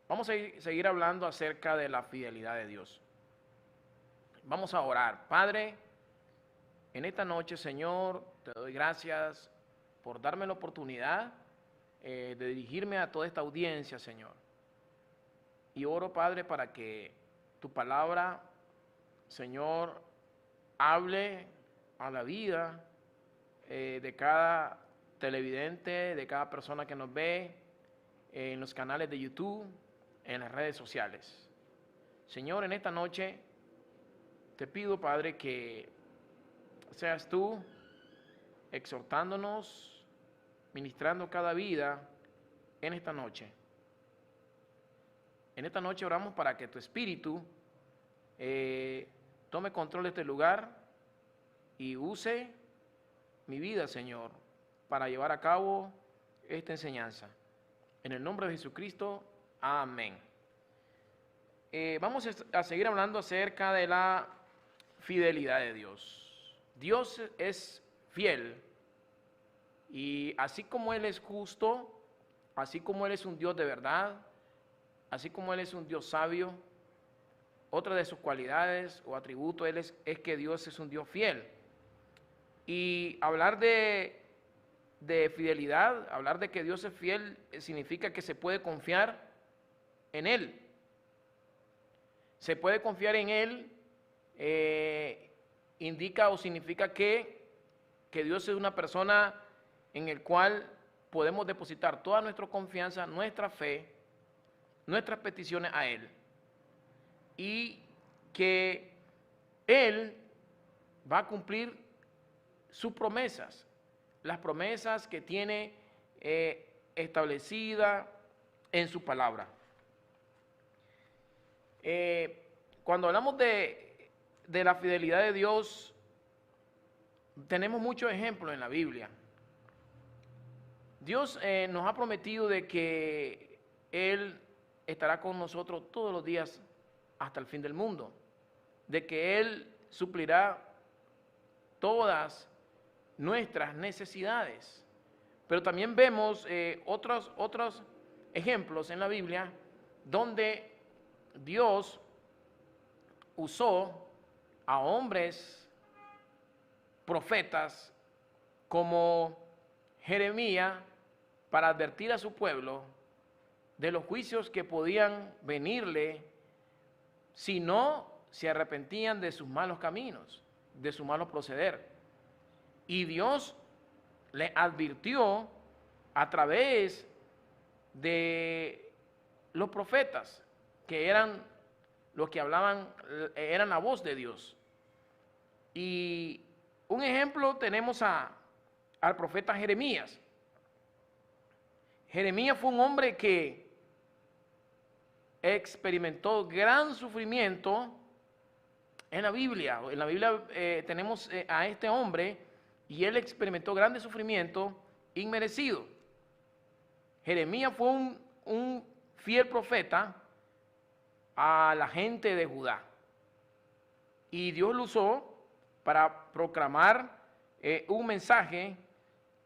Vamos a seguir hablando acerca de la fidelidad de Dios. Vamos a orar. Padre, en esta noche, Señor, te doy gracias por darme la oportunidad de dirigirme a toda esta audiencia, Señor. Y oro, Padre, para que tu palabra, Señor, hable a la vida de cada televidente, de cada persona que nos ve en los canales de YouTube, en las redes sociales. Señor, en esta noche te pido, Padre, que seas tú exhortándonos, ministrando cada vida en esta noche. En esta noche oramos para que tu Espíritu tome control de este lugar y use mi vida, Señor, para llevar a cabo esta enseñanza. En el nombre de Jesucristo, amén. Vamos a seguir hablando acerca de la fidelidad de Dios. Dios es fiel y así como Él es justo, así como Él es un Dios de verdad, así como Él es un Dios sabio, otra de sus cualidades o atributos es que Dios es un Dios fiel. Y hablar de fidelidad, hablar de que Dios es fiel, significa que se puede confiar en Él. Se puede confiar en Él, indica o significa que Dios es una persona en el cual podemos depositar toda nuestra confianza, nuestra fe, nuestras peticiones a Él. Y que Él va a cumplir sus promesas, las promesas que tiene establecida en su palabra. Cuando hablamos de la fidelidad de Dios, tenemos muchos ejemplos en la Biblia. Dios nos ha prometido de que Él estará con nosotros todos los días hasta el fin del mundo, de que Él suplirá todas nuestras necesidades. Pero también vemos otros ejemplos en la Biblia donde Dios usó a hombres profetas como Jeremías para advertir a su pueblo de los juicios que podían venirle si no se arrepentían de sus malos caminos, de su malo proceder. Y Dios le advirtió a través de los profetas, que eran los que hablaban, eran la voz de Dios. Y un ejemplo tenemos al profeta Jeremías. Jeremías fue un hombre que experimentó gran sufrimiento en la Biblia. En la Biblia tenemos a este hombre y él experimentó grande sufrimiento inmerecido. Jeremías fue un fiel profeta a la gente de Judá. Y Dios lo usó para proclamar un mensaje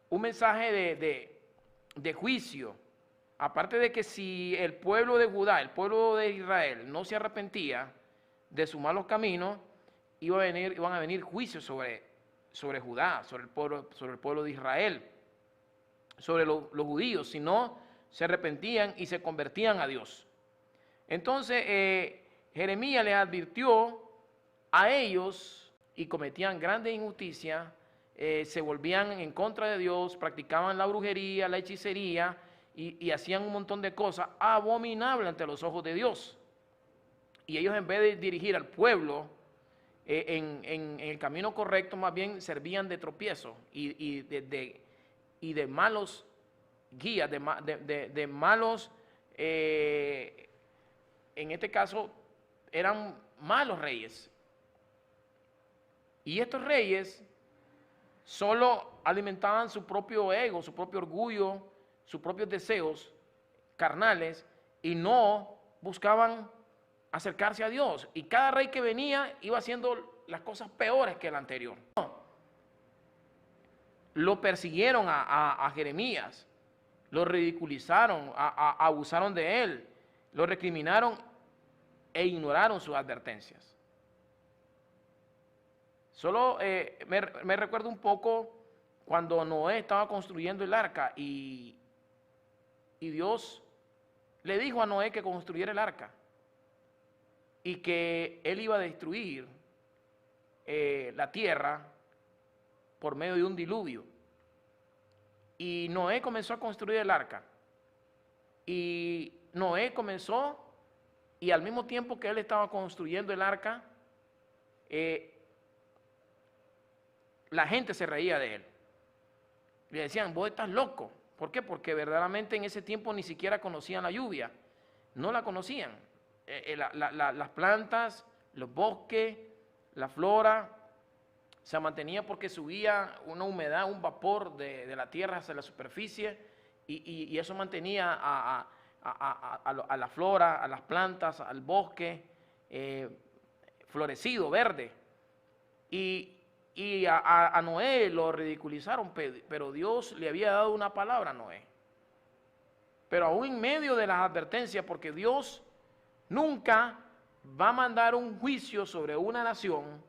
de juicio. Aparte de que si el pueblo de Judá, el pueblo de Israel, no se arrepentía de sus malos caminos, iban a venir juicios sobre Judá, sobre el pueblo de Israel, sobre los judíos, si no se arrepentían y se convertían a Dios. Entonces Jeremías les advirtió a ellos y cometían grandes injusticias, se volvían en contra de Dios, practicaban la brujería, la hechicería y hacían un montón de cosas abominables ante los ojos de Dios. Y ellos, en vez de dirigir al pueblo en el camino correcto, más bien servían de tropiezo y de malos guías, de malos, en este caso eran malos reyes. Y estos reyes solo alimentaban su propio ego, su propio orgullo, sus propios deseos carnales y no buscaban acercarse a Dios. Y cada rey que venía iba haciendo las cosas peores que el anterior. Lo persiguieron a Jeremías, lo ridiculizaron, abusaron de él, lo recriminaron e ignoraron sus advertencias. Solo me recuerdo un poco cuando Noé estaba construyendo el arca y Dios le dijo a Noé que construyera el arca y que él iba a destruir la tierra por medio de un diluvio. Y Noé comenzó a construir el arca. Y Noé comenzó, y al mismo tiempo que él estaba construyendo el arca, la gente se reía de él. Le decían, vos estás loco. ¿Por qué? Porque verdaderamente en ese tiempo ni siquiera conocían la lluvia. No la conocían. Las plantas, los bosques, la flora, se mantenía porque subía una humedad, un vapor de la tierra hacia la superficie y eso mantenía a la flora, a las plantas, al bosque florecido, verde. Y a Noé lo ridiculizaron, pero Dios le había dado una palabra a Noé. Pero aún en medio de las advertencias, porque Dios nunca va a mandar un juicio sobre una nación,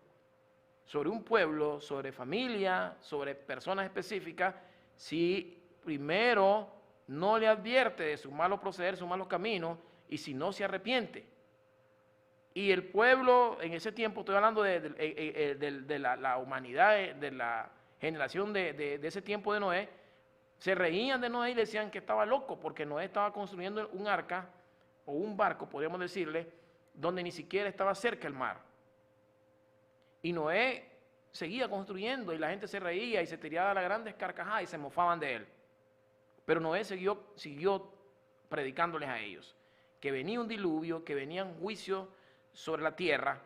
sobre un pueblo, sobre familia, sobre personas específicas, si primero no le advierte de su malo proceder, su malos caminos, y si no se arrepiente. Y el pueblo, en ese tiempo, estoy hablando de la humanidad, de la generación de ese tiempo de Noé, se reían de Noé y le decían que estaba loco, porque Noé estaba construyendo un arca, o un barco, podríamos decirle, donde ni siquiera estaba cerca el mar. Y Noé seguía construyendo y la gente se reía y se tiraba las grandes carcajadas y se mofaban de él. Pero Noé siguió predicándoles a ellos que venía un diluvio, que venía un juicio sobre la tierra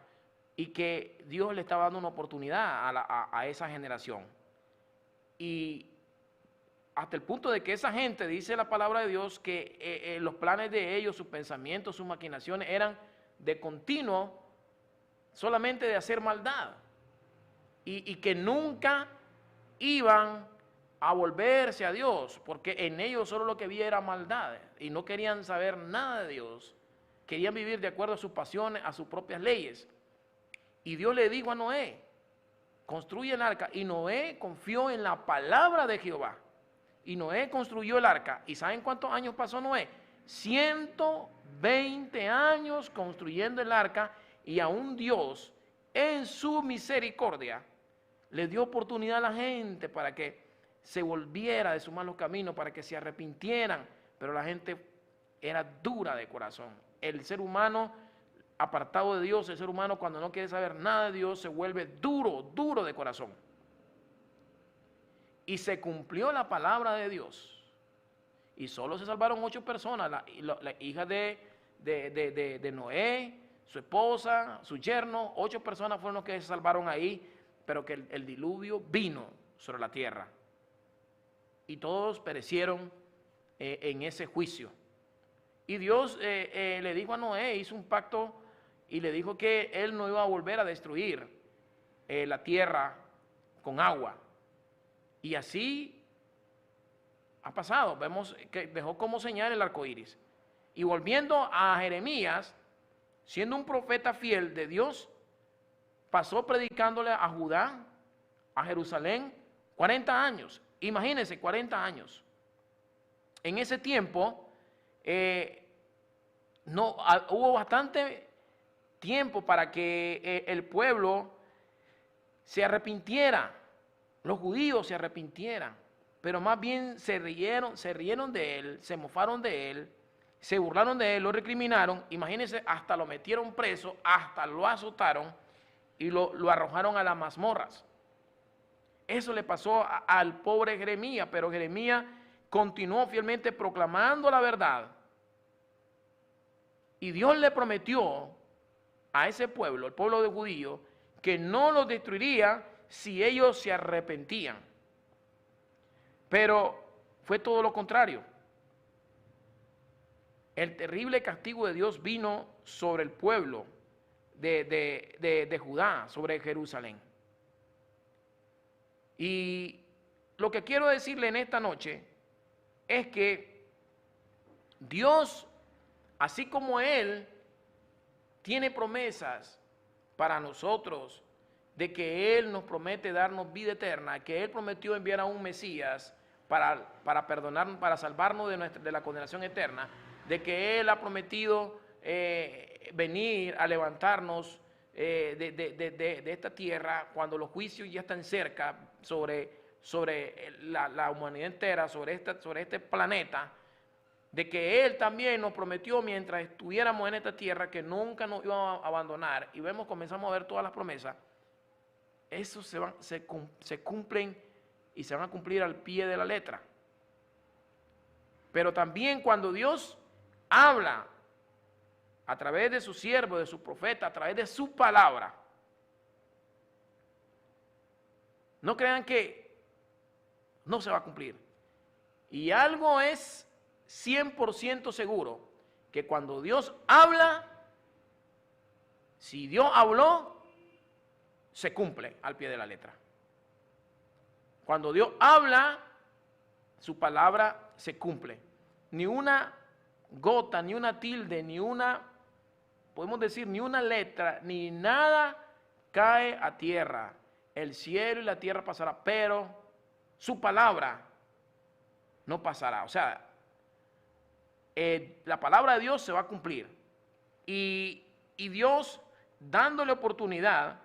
y que Dios le estaba dando una oportunidad a esa generación. Y hasta el punto de que esa gente, dice la palabra de Dios, que los planes de ellos, sus pensamientos, sus maquinaciones eran de continuo, solamente de hacer maldad. Y que nunca iban a volverse a Dios, porque en ellos solo lo que había era maldad y no querían saber nada de Dios. Querían vivir de acuerdo a sus pasiones, a sus propias leyes. Y Dios le dijo a Noé, construye el arca. Y Noé confió en la palabra de Jehová. Y Noé construyó el arca. ¿Y saben cuántos años pasó Noé? 120 años construyendo el arca, y aún Dios, en su misericordia, le dio oportunidad a la gente para que se volviera de sus malos caminos, para que se arrepintieran. Pero la gente era dura de corazón. El ser humano apartado de Dios, el ser humano cuando no quiere saber nada de Dios, se vuelve duro de corazón. Y se cumplió la palabra de Dios. Y solo se salvaron 8 personas, la hija de Noé, su esposa, su yerno. 8 personas fueron los que se salvaron ahí, pero que el diluvio vino sobre la tierra. Y todos perecieron en ese juicio. Y Dios le dijo a Noé, hizo un pacto y le dijo que él no iba a volver a destruir la tierra con agua. Y así ha pasado. Vemos que dejó como señal el arco iris. Y volviendo a Jeremías, siendo un profeta fiel de Dios, pasó predicándole a Judá, a Jerusalén, 40 años. Imagínense, 40 años. En ese tiempo, hubo bastante tiempo para que el pueblo se arrepintiera, los judíos se arrepintieran, pero más bien se rieron de él, se mofaron de él, se burlaron de él, lo recriminaron. Imagínense, hasta lo metieron preso, hasta lo azotaron y lo arrojaron a las mazmorras. Eso le pasó al pobre Jeremías, pero Jeremías continuó fielmente proclamando la verdad. Y Dios le prometió a ese pueblo, el pueblo de judíos, que no los destruiría si ellos se arrepentían. Pero fue todo lo contrario. El terrible castigo de Dios vino sobre el pueblo de Judá, sobre Jerusalén. Y lo que quiero decirle en esta noche es que Dios así como Él tiene promesas para nosotros, de que Él nos promete darnos vida eterna, que Él prometió enviar a un Mesías para perdonarnos, para salvarnos de la condenación eterna, de que Él ha prometido venir a levantarnos de esta tierra cuando los juicios ya están cerca sobre la humanidad entera, sobre este planeta, de que Él también nos prometió mientras estuviéramos en esta tierra que nunca nos iba a abandonar, y comenzamos a ver todas las promesas. Eso se cumplen y se van a cumplir al pie de la letra. Pero también cuando Dios habla a través de su siervo, de su profeta, a través de su palabra, no crean que no se va a cumplir. Y algo es 100% seguro, que cuando Dios habla, si Dios habló, se cumple al pie de la letra. Cuando Dios habla, su palabra se cumple. Ni una gota, ni una tilde, ni una, podemos decir, ni una letra, ni nada cae a tierra. El cielo y la tierra pasará, pero su palabra no pasará. O sea, la palabra de Dios se va a cumplir. Y Dios, dándole oportunidad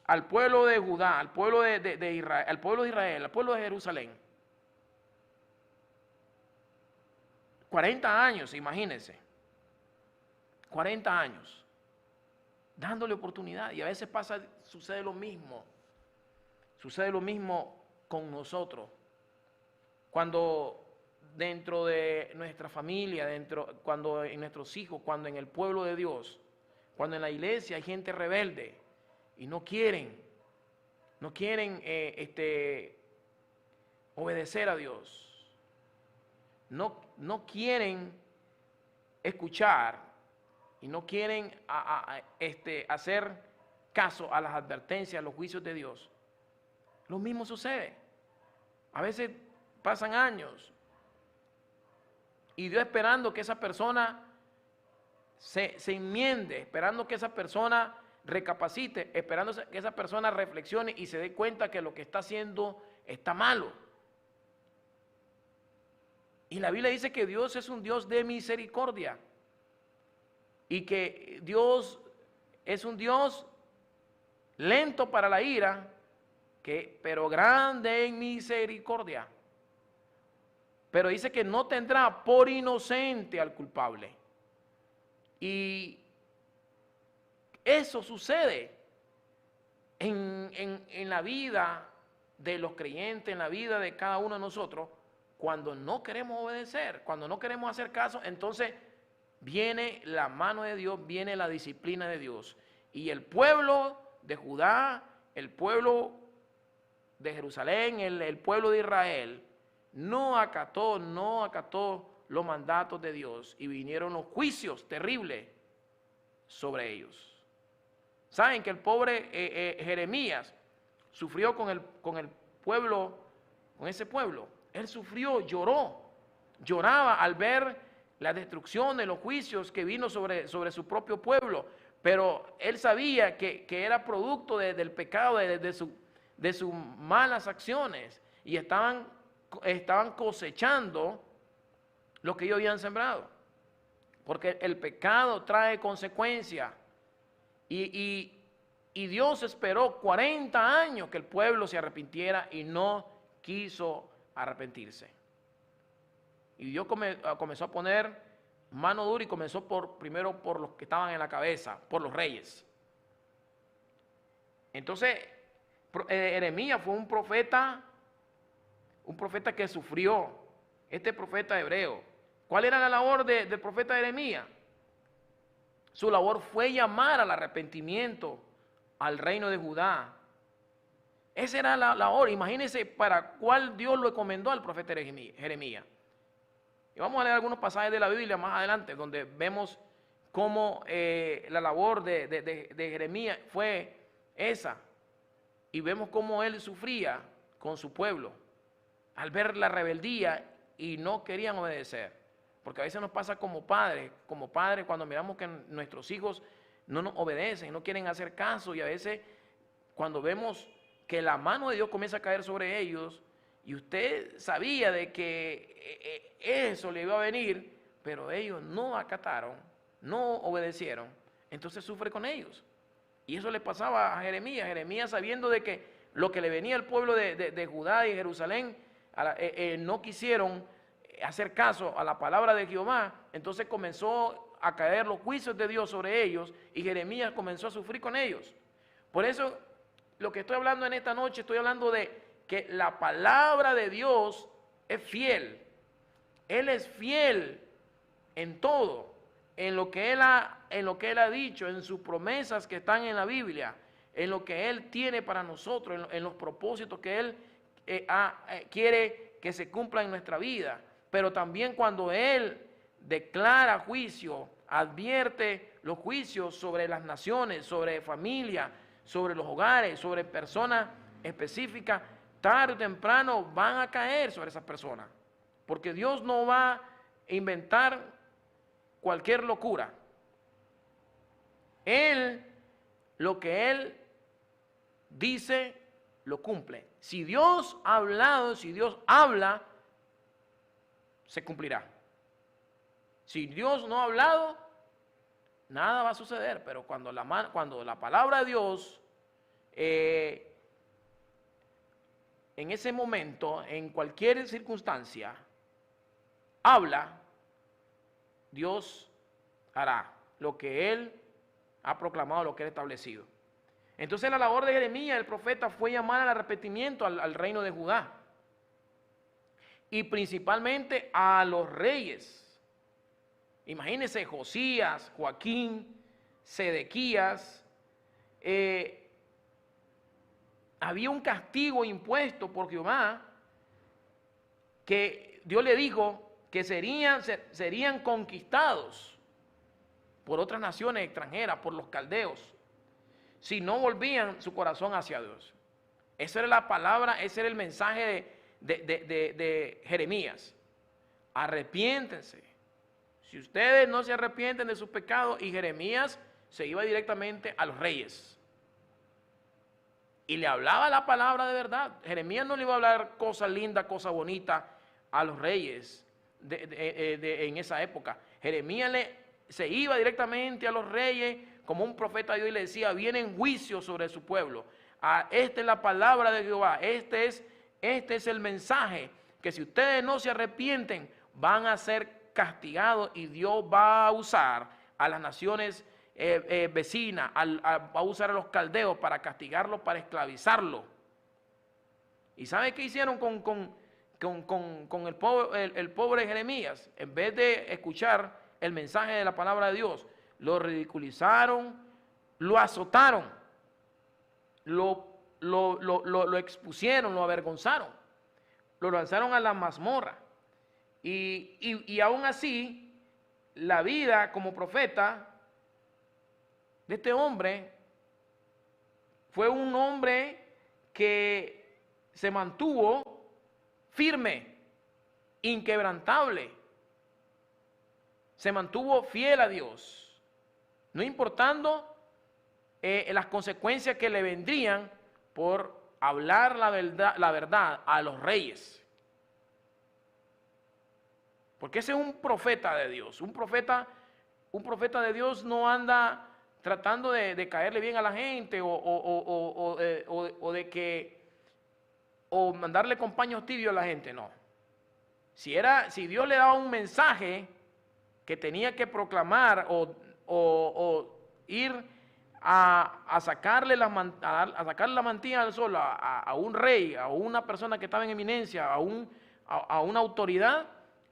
al pueblo de Judá, al pueblo de Israel, al pueblo de Israel, al pueblo de Jerusalén, 40 años, imagínense, 40 años, dándole oportunidad. Y a veces sucede lo mismo con nosotros. Cuando dentro de nuestra familia, cuando en nuestros hijos, cuando en el pueblo de Dios, cuando en la iglesia hay gente rebelde y no quieren obedecer a Dios, no quieren escuchar y no quieren hacer caso a las advertencias, a los juicios de Dios. Lo mismo sucede. A veces pasan años y Dios esperando que esa persona se enmiende, esperando que esa persona recapacite, esperando que esa persona reflexione y se dé cuenta que lo que está haciendo está malo. Y la Biblia dice que Dios es un Dios de misericordia y que Dios es un Dios lento para la ira, pero grande en misericordia. Pero dice que no tendrá por inocente al culpable. Y eso sucede en la vida de los creyentes, en la vida de cada uno de nosotros, cuando no queremos obedecer, cuando no queremos hacer caso. Entonces viene la mano de Dios, viene la disciplina de Dios. Y el pueblo de Judá, el pueblo de Jerusalén, el pueblo de Israel, no acató los mandatos de Dios, y vinieron los juicios terribles sobre ellos. Saben que el pobre Jeremías sufrió con el pueblo, con ese pueblo. Él sufrió, lloraba al ver la destrucción de los juicios que vino sobre su propio pueblo, pero él sabía que era producto del pecado, de sus malas acciones, y estaban cosechando lo que ellos habían sembrado, porque el pecado trae consecuencias. Y Dios esperó 40 años que el pueblo se arrepintiera y no quiso arrepentirse. Y Dios comenzó a poner mano dura, y comenzó primero por los que estaban en la cabeza, por los reyes. Entonces, Jeremías fue un profeta que sufrió, este profeta hebreo. ¿Cuál era la labor del profeta Jeremías? Su labor fue llamar al arrepentimiento al reino de Judá. Esa era la labor. Imagínense para cuál Dios lo encomendó al profeta Jeremías. Y vamos a leer algunos pasajes de la Biblia más adelante, donde vemos cómo la labor de Jeremías fue esa. Y vemos cómo él sufría con su pueblo al ver la rebeldía y no querían obedecer. porque a veces nos pasa como padres cuando miramos que nuestros hijos no nos obedecen, no quieren hacer caso, y a veces cuando vemos que la mano de Dios comienza a caer sobre ellos, y usted sabía de que eso le iba a venir, pero ellos no acataron, no obedecieron, entonces sufre con ellos. Y eso le pasaba a Jeremías. Jeremías, sabiendo de que lo que le venía al pueblo de Judá y Jerusalén, no quisieron hacer caso a la palabra de Jehová, entonces comenzó a caer los juicios de Dios sobre ellos, y Jeremías comenzó a sufrir con ellos. Por eso, lo que estoy hablando en esta noche, estoy hablando de que la palabra de Dios es fiel. Él es fiel en todo, en lo que Él ha dicho, en sus promesas que están en la Biblia, en lo que Él tiene para nosotros, en los propósitos que Él quiere que se cumplan en nuestra vida. Pero también cuando Él declara juicio, advierte los juicios sobre las naciones, sobre familia, sobre los hogares, sobre personas específicas, tarde o temprano van a caer sobre esas personas. Porque Dios no va a inventar cualquier locura. Lo que Él dice, lo cumple. Si Dios ha hablado, si Dios habla, se cumplirá. Si Dios no ha hablado, nada va a suceder. Pero cuando la palabra de Dios, en ese momento, en cualquier circunstancia, habla, Dios hará lo que Él ha proclamado, lo que Él ha establecido. Entonces la labor de Jeremías, el profeta, fue llamar al arrepentimiento al reino de Judá. Y principalmente a los reyes. Imagínense Josías, Joaquín, Sedequías. Había un castigo impuesto por Jehová, que Dios le dijo que serían conquistados por otras naciones extranjeras, por los caldeos, si no volvían su corazón hacia Dios. Esa era la palabra, ese era el mensaje de Jeremías. Arrepiéntense. Si ustedes no se arrepienten de sus pecados, y Jeremías se iba directamente a los reyes y le hablaba la palabra de verdad. Jeremías no le iba a hablar cosas lindas, cosas bonitas a los reyes en esa época. Jeremías se iba directamente a los reyes como un profeta de Dios y le decía: vienen juicios sobre su pueblo. Esta es la palabra de Jehová, este es el mensaje, que si ustedes no se arrepienten, van a ser castigados, y Dios va a usar a las naciones vecinas, va a usar a los caldeos para castigarlos, para esclavizarlos. ¿Y sabe qué hicieron con el pobre Jeremías? En vez de escuchar el mensaje de la palabra de Dios, lo ridiculizaron, lo azotaron, lo expusieron, lo avergonzaron, lo lanzaron a la mazmorra. Y aún así, la vida como profeta de este hombre fue un hombre que se mantuvo firme, inquebrantable, se mantuvo fiel a Dios, no importando las consecuencias que le vendrían por hablar la verdad a los reyes. Porque ese es un profeta de Dios. Un profeta de Dios no anda tratando de caerle bien a la gente o mandarle con paños tibios a la gente, no. Si Dios le daba un mensaje que tenía que proclamar o ir a sacarle la mantilla al sol a un rey, a una persona que estaba en eminencia, a una autoridad,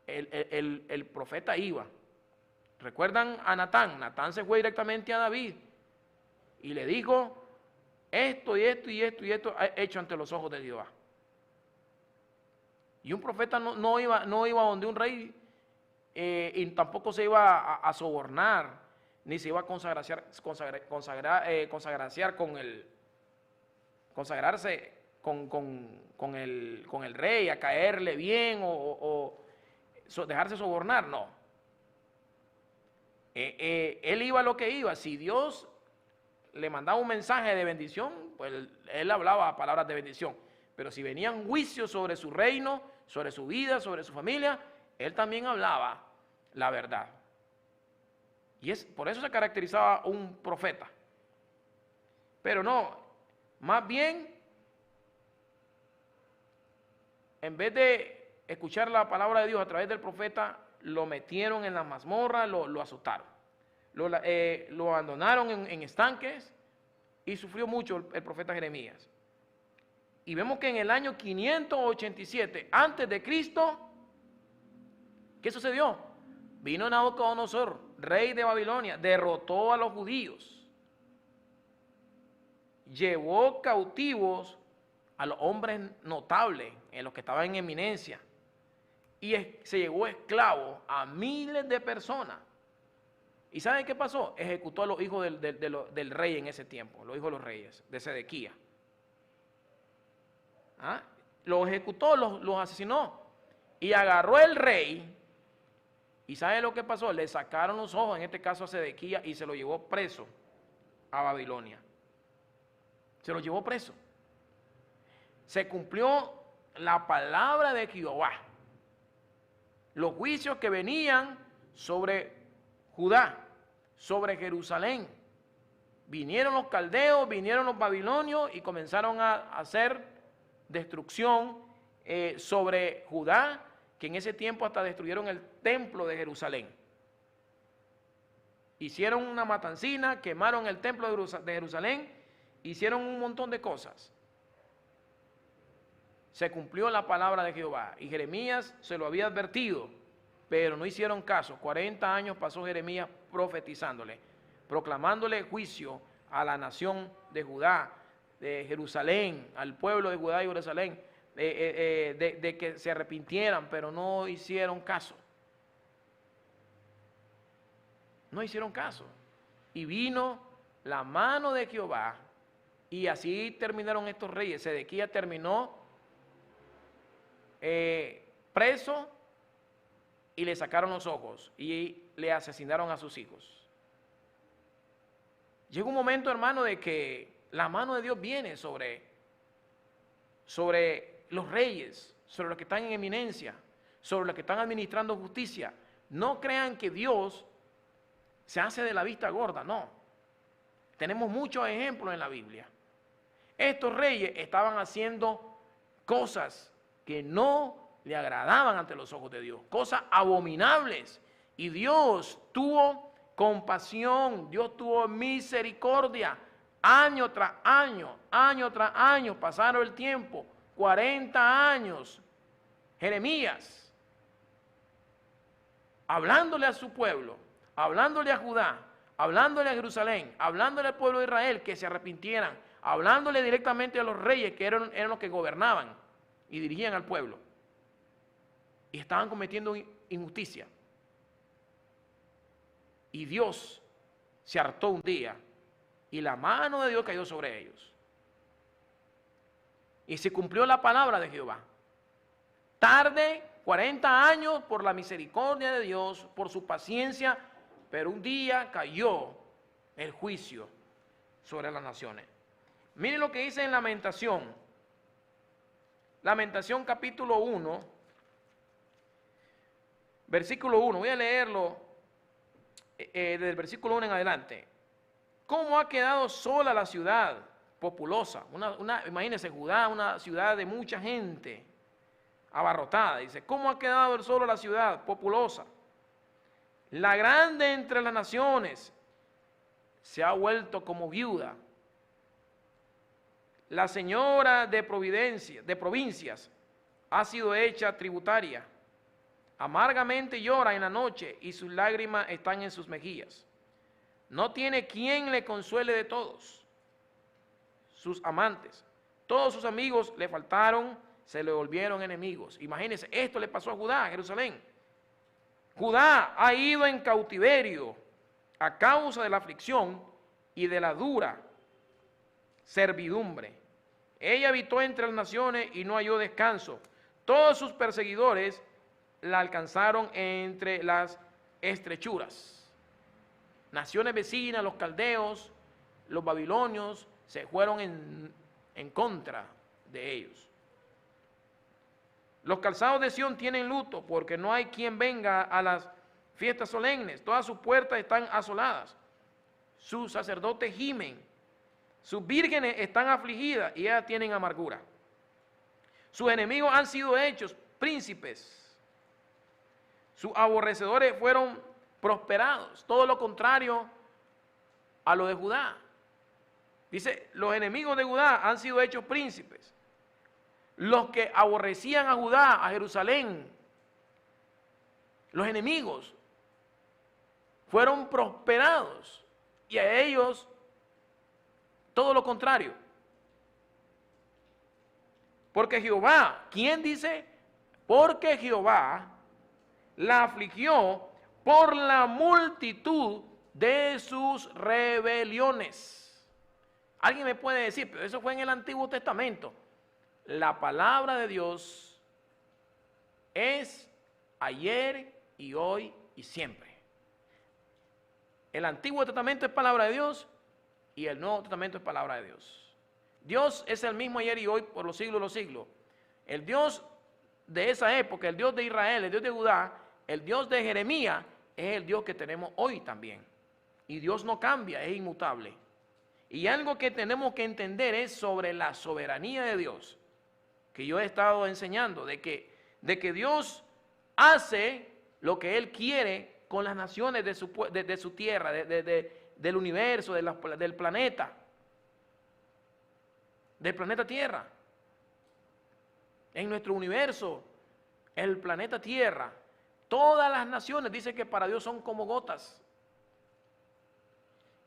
el profeta iba. ¿Recuerdan a Natán? Natán se fue directamente a David y le dijo: esto y esto y esto y esto he hecho ante los ojos de Jehová. Y un profeta no iba donde un rey, y tampoco se iba a sobornar, ni se iba a consagrarse con el rey, a caerle bien o dejarse sobornar, no. él iba a lo que iba. Si Dios le mandaba un mensaje de bendición, pues él hablaba palabras de bendición. Pero si venían juicios sobre su reino, sobre su vida, sobre su familia, él también hablaba la verdad. Y por eso se caracterizaba un profeta. Pero no, más bien, en vez de escuchar la palabra de Dios a través del profeta, lo metieron en la mazmorra, lo asustaron. Lo abandonaron en estanques y sufrió mucho el profeta Jeremías. Y vemos que en el año 587 antes de Cristo, ¿qué sucedió? Vino Nabucodonosor, rey de Babilonia, derrotó a los judíos, llevó cautivos a los hombres notables, en los que estaban en eminencia, y se llevó esclavos a miles de personas. ¿Y saben qué pasó? Ejecutó a los hijos del rey en ese tiempo, los hijos de los reyes, de Sedequías. Los ejecutó, los asesinó, y agarró el rey. ¿Y sabe lo que pasó? Le sacaron los ojos, en este caso a Sedequías, y se lo llevó preso a Babilonia. Se lo llevó preso. Se cumplió la palabra de Jehová. Los juicios que venían sobre Judá, sobre Jerusalén. Vinieron los caldeos, vinieron los babilonios y comenzaron a hacer destrucción sobre Judá, que en ese tiempo hasta destruyeron el templo de Jerusalén. Hicieron una matancina, quemaron el templo de Jerusalén, hicieron un montón de cosas. Se cumplió la palabra de Jehová y Jeremías se lo había advertido, pero no hicieron caso. 40 años pasó Jeremías profetizándole, proclamándole juicio a la nación de Judá, de Jerusalén, al pueblo de Judá y Jerusalén, de que se arrepintieran, pero no hicieron caso. No hicieron caso. Y vino la mano de Jehová, y así terminaron estos reyes. Sedequías terminó preso, y le sacaron los ojos, y le asesinaron a sus hijos. Llega un momento, hermano, de que la mano de Dios viene sobre los reyes, sobre los que están en eminencia, sobre los que están administrando justicia. No crean que Dios se hace de la vista gorda, no. Tenemos muchos ejemplos en la Biblia. Estos reyes estaban haciendo cosas que no le agradaban ante los ojos de Dios, cosas abominables. Y Dios tuvo compasión, Dios tuvo misericordia. Año tras año, pasaron el tiempo, 40 años. Jeremías, hablándole a su pueblo, hablándole a Judá, hablándole a Jerusalén, hablándole al pueblo de Israel que se arrepintieran, hablándole directamente a los reyes que eran los que gobernaban y dirigían al pueblo. Y estaban cometiendo injusticia. Y Dios se hartó un día y la mano de Dios cayó sobre ellos. Y se cumplió la palabra de Jehová. Tarde, 40 años, por la misericordia de Dios, por su paciencia, pero un día cayó el juicio sobre las naciones. Miren lo que dice en Lamentación. Lamentación capítulo 1, versículo 1. Voy a leerlo desde el versículo 1 en adelante. ¿Cómo ha quedado sola la ciudad populosa? Imagínense, Judá, una ciudad de mucha gente, abarrotada. Dice, ¿cómo ha quedado sola la ciudad populosa? La grande entre las naciones se ha vuelto como viuda. La señora de provincias ha sido hecha tributaria. Amargamente llora en la noche y sus lágrimas están en sus mejillas. No tiene quien le consuele de todos sus amantes. Todos sus amigos le faltaron, se le volvieron enemigos. Imagínense, esto le pasó a Judá, a Jerusalén. Judá ha ido en cautiverio a causa de la aflicción y de la dura servidumbre. Ella habitó entre las naciones y no halló descanso. Todos sus perseguidores la alcanzaron entre las estrechuras. naciones vecinas, los caldeos, los babilonios, se fueron en contra de ellos. Los calzados de Sión tienen luto, porque no hay quien venga a las fiestas solemnes. Todas sus puertas están asoladas. Sus sacerdotes gimen. Sus vírgenes están afligidas y ellas tienen amargura. Sus enemigos han sido hechos príncipes. Sus aborrecedores fueron prosperados. Todo lo contrario a lo de Judá. Dice, los enemigos de Judá han sido hechos príncipes. Los que aborrecían a Judá, a Jerusalén, los enemigos, fueron prosperados. Y a ellos, todo lo contrario. Porque Jehová, ¿quién dice? Porque Jehová la afligió por la multitud de sus rebeliones. Alguien me puede decir, pero eso fue en el Antiguo Testamento. La palabra de Dios es ayer y hoy y siempre. El Antiguo Testamento es palabra de Dios y el Nuevo Testamento es palabra de Dios. Dios es el mismo ayer y hoy por los siglos de los siglos. El Dios de esa época, el Dios de Israel, el Dios de Judá, el Dios de Jeremías, es el Dios que tenemos hoy también. Y Dios no cambia, es inmutable. Y algo que tenemos que entender es sobre la soberanía de Dios, que yo he estado enseñando, de que Dios hace lo que Él quiere con las naciones de su tierra, del universo, del planeta Tierra. En nuestro universo, el planeta Tierra, todas las naciones dicen que para Dios son como gotas.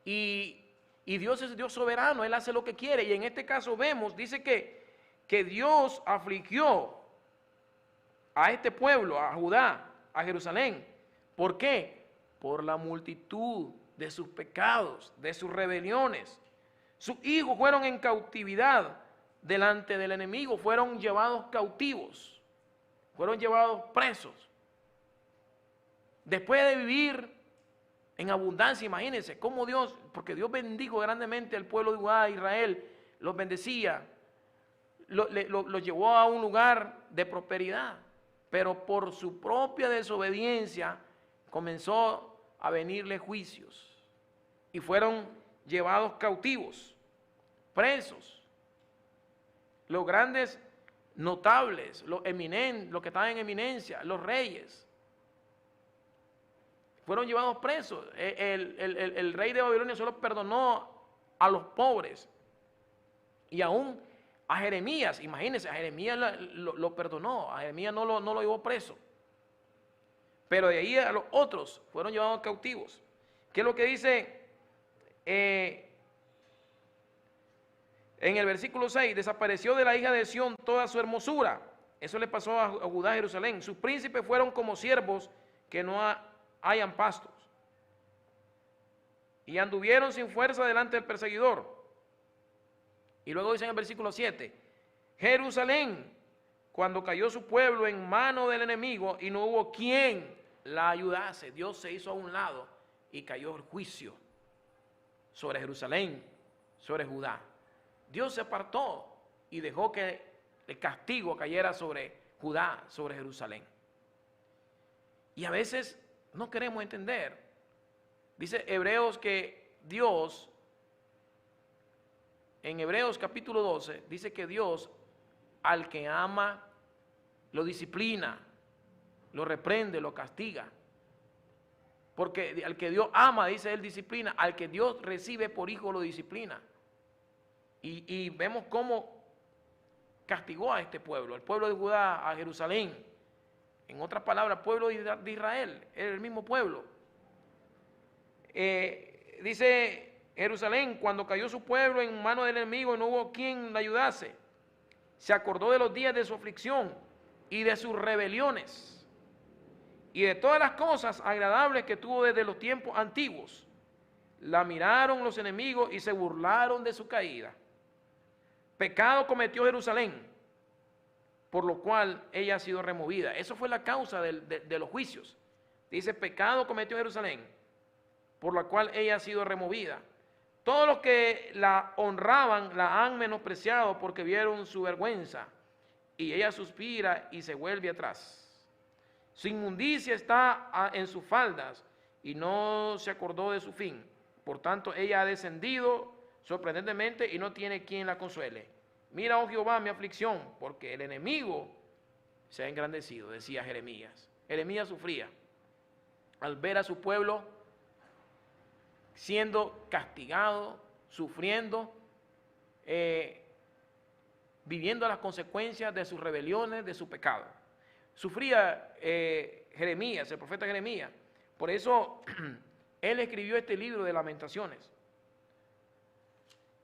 Y Dios es Dios soberano, Él hace lo que quiere. Y en este caso vemos, dice que Dios afligió a este pueblo, a Judá, a Jerusalén. ¿Por qué? Por la multitud de sus pecados, de sus rebeliones. Sus hijos fueron en cautividad delante del enemigo, fueron llevados cautivos, fueron llevados presos. Después de vivir en abundancia, imagínense cómo Dios, porque Dios bendijo grandemente al pueblo de Judá, Israel, los bendecía, los llevó a un lugar de prosperidad, pero por su propia desobediencia comenzó a venirle juicios y fueron llevados cautivos, presos. Los grandes notables, los eminentes, los que estaban en eminencia, los reyes, fueron llevados presos. El rey de Babilonia solo perdonó a los pobres y aún a Jeremías, imagínense, a Jeremías lo perdonó, a Jeremías no lo llevó preso. Pero de ahí a los otros fueron llevados cautivos. ¿Qué es lo que dice en el versículo 6? Desapareció de la hija de Sión toda su hermosura. Eso le pasó a Judá, Jerusalén. Sus príncipes fueron como siervos que no hayan pastos. Y anduvieron sin fuerza delante del perseguidor. Y luego dice en el versículo 7, Jerusalén, cuando cayó su pueblo en mano del enemigo y no hubo quien la ayudase, Dios se hizo a un lado y cayó el juicio sobre Jerusalén, sobre Judá. Dios se apartó y dejó que el castigo cayera sobre Judá, sobre Jerusalén. Y a veces no queremos entender. Dice Hebreos que Dios, en Hebreos capítulo 12, dice que Dios al que ama lo disciplina, lo reprende, lo castiga. Porque al que Dios ama, dice él, disciplina. Al que Dios recibe por hijo, lo disciplina. Y vemos cómo castigó a este pueblo, el pueblo de Judá, a Jerusalén. En otras palabras, el pueblo de Israel, era el mismo pueblo. Dice Jerusalén, cuando cayó su pueblo en manos del enemigo y no hubo quien la ayudase, se acordó de los días de su aflicción y de sus rebeliones y de todas las cosas agradables que tuvo desde los tiempos antiguos. La miraron los enemigos y se burlaron de su caída. Pecado cometió Jerusalén, por lo cual ella ha sido removida. Eso fue la causa de los juicios. Dice, pecado cometió Jerusalén, por la cual ella ha sido removida. Todos los que la honraban la han menospreciado porque vieron su vergüenza, y ella suspira y se vuelve atrás. Su inmundicia está en sus faldas y no se acordó de su fin. Por tanto, ella ha descendido sorprendentemente y no tiene quien la consuele. Mira, oh Jehová, mi aflicción, porque el enemigo se ha engrandecido, decía Jeremías. Jeremías sufría al ver a su pueblo siendo castigado, sufriendo, viviendo las consecuencias de sus rebeliones, de su pecado. Sufría Jeremías, el profeta Jeremías. Por eso él escribió este libro de Lamentaciones.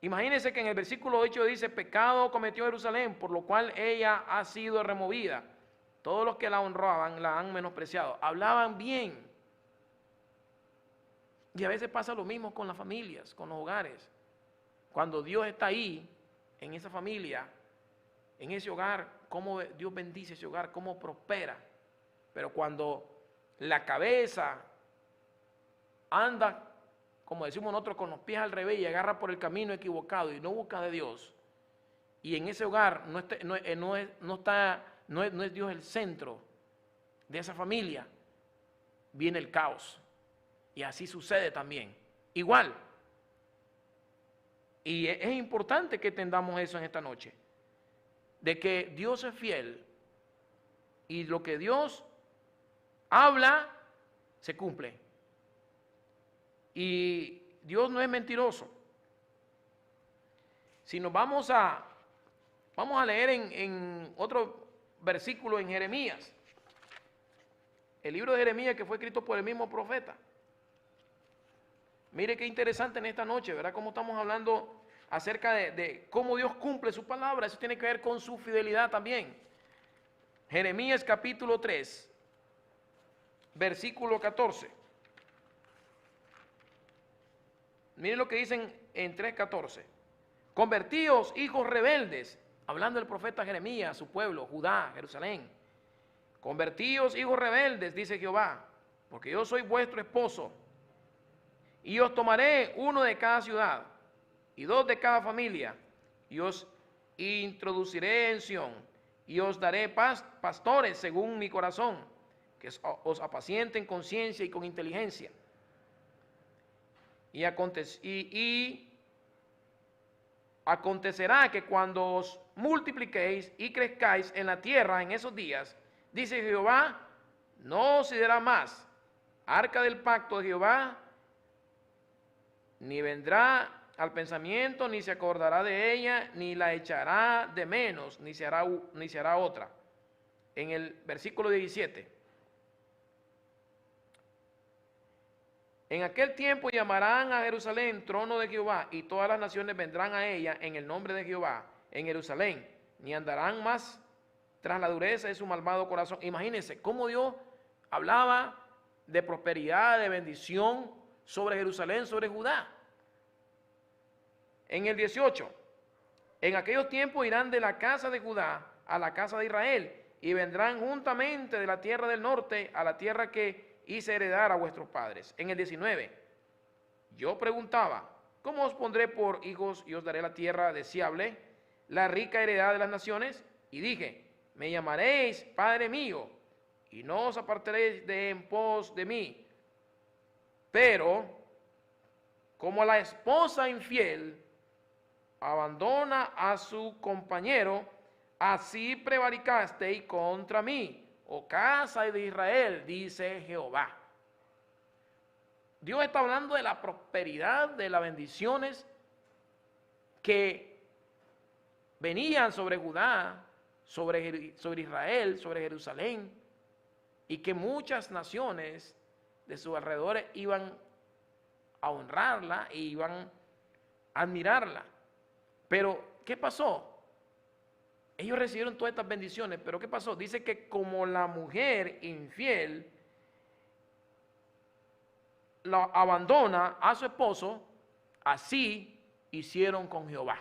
Imagínense que en el versículo 8 dice: pecado cometió Jerusalén, por lo cual ella ha sido removida. Todos los que la honraban la han menospreciado. Hablaban bien. Y a veces pasa lo mismo con las familias, con los hogares. Cuando Dios está ahí, en esa familia, en ese hogar, cómo Dios bendice ese hogar, cómo prospera. Pero cuando la cabeza anda, como decimos nosotros, con los pies al revés y agarra por el camino equivocado y no busca de Dios, y en ese hogar no es Dios el centro de esa familia, viene el caos. Y así sucede también. Igual. Y es importante que entendamos eso en esta noche. De que Dios es fiel. Y lo que Dios habla, se cumple. Y Dios no es mentiroso. Si nos vamos a leer en otro versículo en Jeremías. El libro de Jeremías, que fue escrito por el mismo profeta. Mire qué interesante en esta noche, ¿verdad? Cómo estamos hablando acerca de cómo Dios cumple su palabra. Eso tiene que ver con su fidelidad también. Jeremías capítulo 3, versículo 14. Miren lo que dicen en 3:14. Convertíos, hijos rebeldes, hablando del profeta Jeremías, su pueblo, Judá, Jerusalén. Convertíos, hijos rebeldes, dice Jehová, porque yo soy vuestro esposo. Y os tomaré uno de cada ciudad y dos de cada familia, y os introduciré en Sión, y os daré pastores según mi corazón, que os apacienten con ciencia y con inteligencia. Y acontecerá que cuando os multipliquéis y crezcáis en la tierra en esos días, dice Jehová, no se dará más arca del pacto de Jehová, ni vendrá al pensamiento, ni se acordará de ella, ni la echará de menos, ni se hará otra. En el versículo 17. En aquel tiempo llamarán a Jerusalén trono de Jehová, y todas las naciones vendrán a ella en el nombre de Jehová, en Jerusalén, ni andarán más tras la dureza de su malvado corazón. Imagínense cómo Dios hablaba de prosperidad, de bendición sobre Jerusalén, sobre Judá. En el 18, en aquellos tiempos irán de la casa de Judá a la casa de Israel, y vendrán juntamente de la tierra del norte a la tierra que hice heredar a vuestros padres. En el 19, yo preguntaba, ¿cómo os pondré por hijos y os daré la tierra deseable, la rica heredad de las naciones? Y dije, me llamaréis Padre mío, y no os apartaréis de en pos de mí. Pero, como la esposa infiel abandona a su compañero, así prevaricasteis contra mí, oh casa de Israel, dice Jehová. Dios está hablando de la prosperidad, de las bendiciones que venían sobre Judá, sobre Israel, sobre Jerusalén, y que muchas naciones de sus alrededores iban a honrarla e iban a admirarla. Pero, ¿qué pasó? Ellos recibieron todas estas bendiciones, pero ¿qué pasó? Dice que como la mujer infiel la abandona a su esposo, así hicieron con Jehová.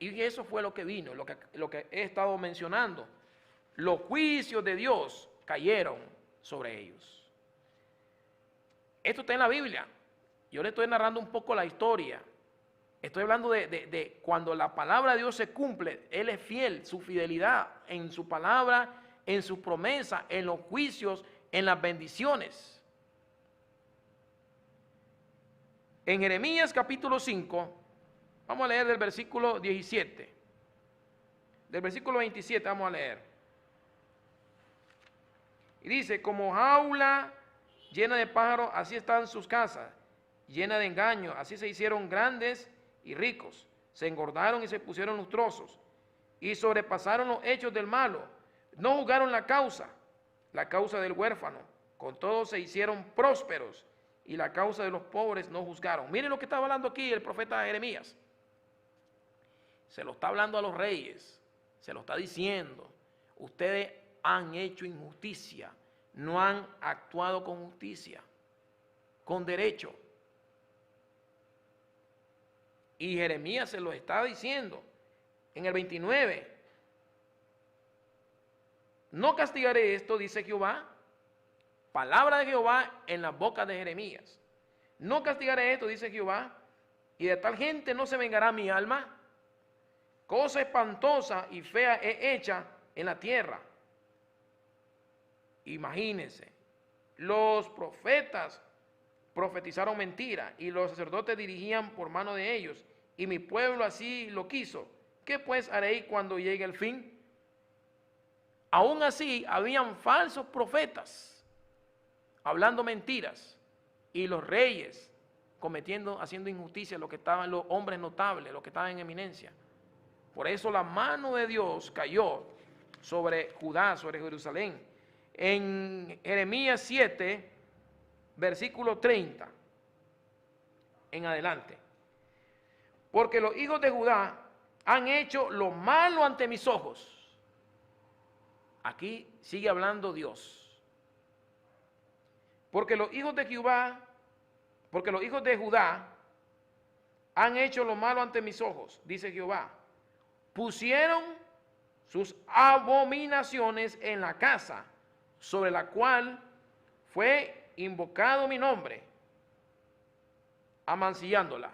Y eso fue lo que vino, lo que he estado mencionando. Los juicios de Dios cayeron sobre ellos. Esto está en la Biblia. Yo le estoy narrando un poco la historia. Estoy hablando de cuando la palabra de Dios se cumple. Él es fiel, su fidelidad en su palabra, en sus promesas, en los juicios, en las bendiciones. En Jeremías capítulo 5, vamos a leer del versículo 17. Del versículo 27 vamos a leer. Y dice, como jaula llena de pájaros, así están sus casas, llena de engaños, así se hicieron grandes y ricos, se engordaron y se pusieron lustrosos, y sobrepasaron los hechos del malo, no juzgaron la causa del huérfano, con todo se hicieron prósperos, y la causa de los pobres no juzgaron. Miren lo que está hablando aquí el profeta Jeremías. Se lo está hablando a los reyes, se lo está diciendo, ustedes han hecho injusticia, no han actuado con justicia, con derecho. Y Jeremías se lo está diciendo en el 29. No castigaré esto, dice Jehová. Palabra de Jehová en la boca de Jeremías. No castigaré esto, dice Jehová, y de tal gente no se vengará mi alma. Cosa espantosa y fea he hecha en la tierra. Imagínense, los profetas profetizaron mentira y los sacerdotes dirigían por mano de ellos, y mi pueblo así lo quiso. ¿Qué pues haréis cuando llegue el fin? Aún así, habían falsos profetas hablando mentiras, y los reyes haciendo injusticia, los que estaban, los hombres notables, los que estaban en eminencia. Por eso la mano de Dios cayó sobre Judá, sobre Jerusalén. En Jeremías 7, versículo 30 en adelante. Porque los hijos de Judá han hecho lo malo ante mis ojos. Aquí sigue hablando Dios. Porque los hijos de Judá han hecho lo malo ante mis ojos, dice Jehová. Pusieron sus abominaciones en la casa sobre la cual fue invocado mi nombre, amancillándola.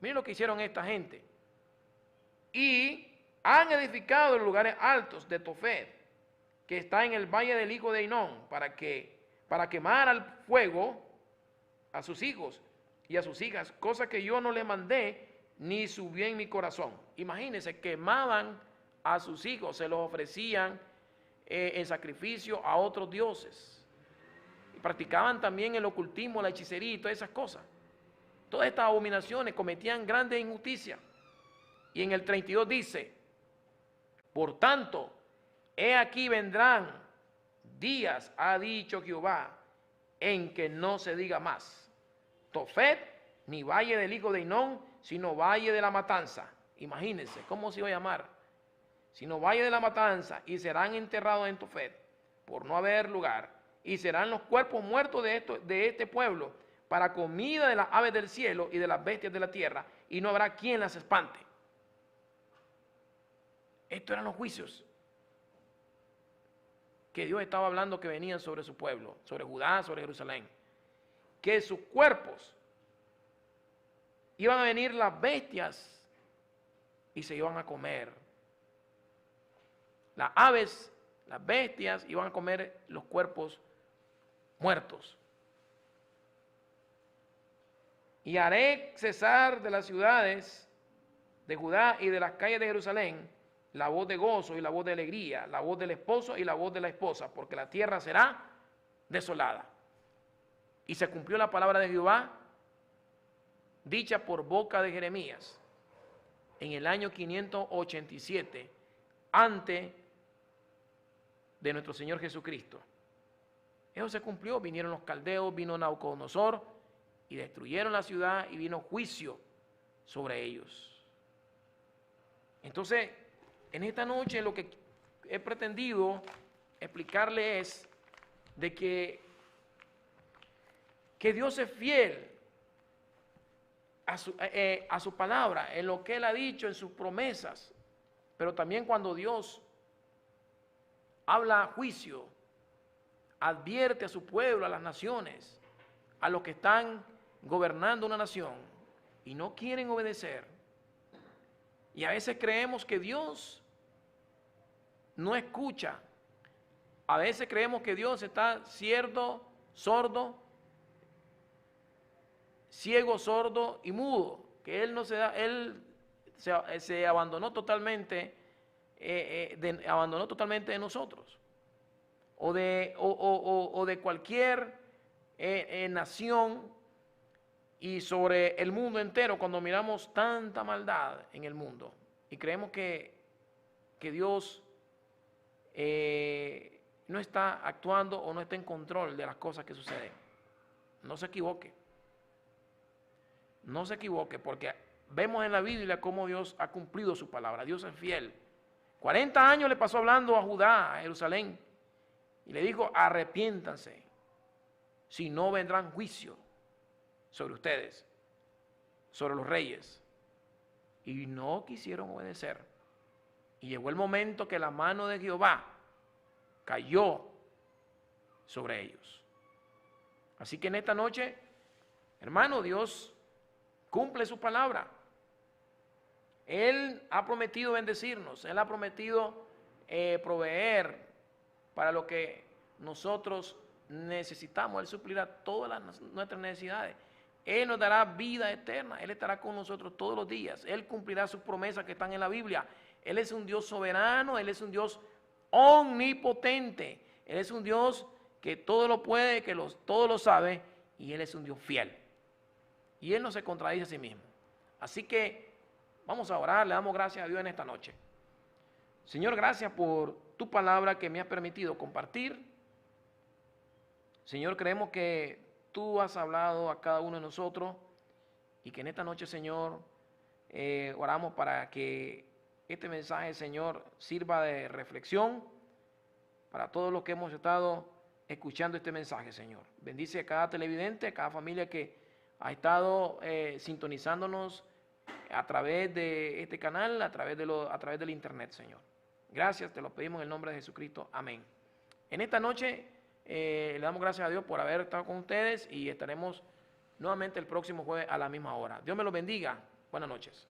Miren lo que hicieron esta gente. Y han edificado los lugares altos de Tofet, que está en el valle del hijo de Hinón, para quemar al fuego a sus hijos y a sus hijas, cosa que yo no le mandé ni subió en mi corazón. Imagínense, quemaban a sus hijos, se los ofrecían en sacrificio a otros dioses. Y practicaban también el ocultismo, la hechicería y todas esas cosas. Todas estas abominaciones cometían grandes injusticias. Y en el 32 dice, por tanto, he aquí vendrán días, ha dicho Jehová, en que no se diga más Tofet, ni valle del hijo de Hinón, sino valle de la matanza. Imagínense, ¿cómo se iba a llamar? Sino valle de la matanza, y serán enterrados en Tofet, por no haber lugar, y serán los cuerpos muertos de este pueblo, para comida de las aves del cielo y de las bestias de la tierra, y no habrá quien las espante. Estos eran los juicios que Dios estaba hablando que venían sobre su pueblo, sobre Judá, sobre Jerusalén. Que sus cuerpos iban a venir las bestias y se iban a comer. Las aves, las bestias iban a comer los cuerpos muertos. Y haré cesar de las ciudades de Judá y de las calles de Jerusalén la voz de gozo y la voz de alegría, la voz del esposo y la voz de la esposa, porque la tierra será desolada. Y se cumplió la palabra de Jehová, dicha por boca de Jeremías, en el año 587, antes de nuestro Señor Jesucristo. Eso se cumplió, vinieron los caldeos, vino Nabucodonosor y destruyeron la ciudad y vino juicio sobre ellos. Entonces, en esta noche lo que he pretendido explicarle es de que Dios es fiel a su palabra, en lo que Él ha dicho, en sus promesas, pero también cuando Dios habla juicio, advierte a su pueblo, a las naciones, a los que están gobernando una nación y no quieren obedecer. Y a veces creemos que Dios no escucha. A veces creemos que Dios está sordo, ciego, sordo y mudo, que Él no se da, Él se abandonó totalmente, abandonó totalmente de nosotros, o de cualquier nación y sobre el mundo entero, cuando miramos tanta maldad en el mundo y creemos que Dios no está actuando o no está en control de las cosas que suceden. No se equivoque. No se equivoque, porque vemos en la Biblia cómo Dios ha cumplido su palabra. Dios es fiel. 40 años le pasó hablando a Judá, a Jerusalén, y le dijo: arrepiéntanse, si no vendrán juicio sobre ustedes, sobre los reyes. Y no quisieron obedecer. Y llegó el momento que la mano de Jehová cayó sobre ellos. Así que en esta noche, hermano, Dios cumple su palabra. Él ha prometido bendecirnos. Él ha prometido proveer para lo que nosotros necesitamos. Él suplirá todas nuestras necesidades. Él nos dará vida eterna. Él estará con nosotros todos los días. Él cumplirá sus promesas que están en la Biblia. Él es un Dios soberano. Él es un Dios omnipotente. Él es un Dios que todo lo puede, que todo lo sabe, y Él es un Dios fiel. Y Él no se contradice a sí mismo. Así que vamos a orar, le damos gracias a Dios en esta noche. Señor, gracias por tu palabra que me has permitido compartir. Señor, creemos que tú has hablado a cada uno de nosotros y que en esta noche, Señor, oramos para que este mensaje, Señor, sirva de reflexión para todos los que hemos estado escuchando este mensaje, Señor. Bendice a cada televidente, a cada familia que ha estado sintonizándonos a través de este canal, a través del internet, Señor. Gracias, te lo pedimos en el nombre de Jesucristo. Amén. En esta noche le damos gracias a Dios por haber estado con ustedes y estaremos nuevamente el próximo jueves a la misma hora. Dios me los bendiga. Buenas noches.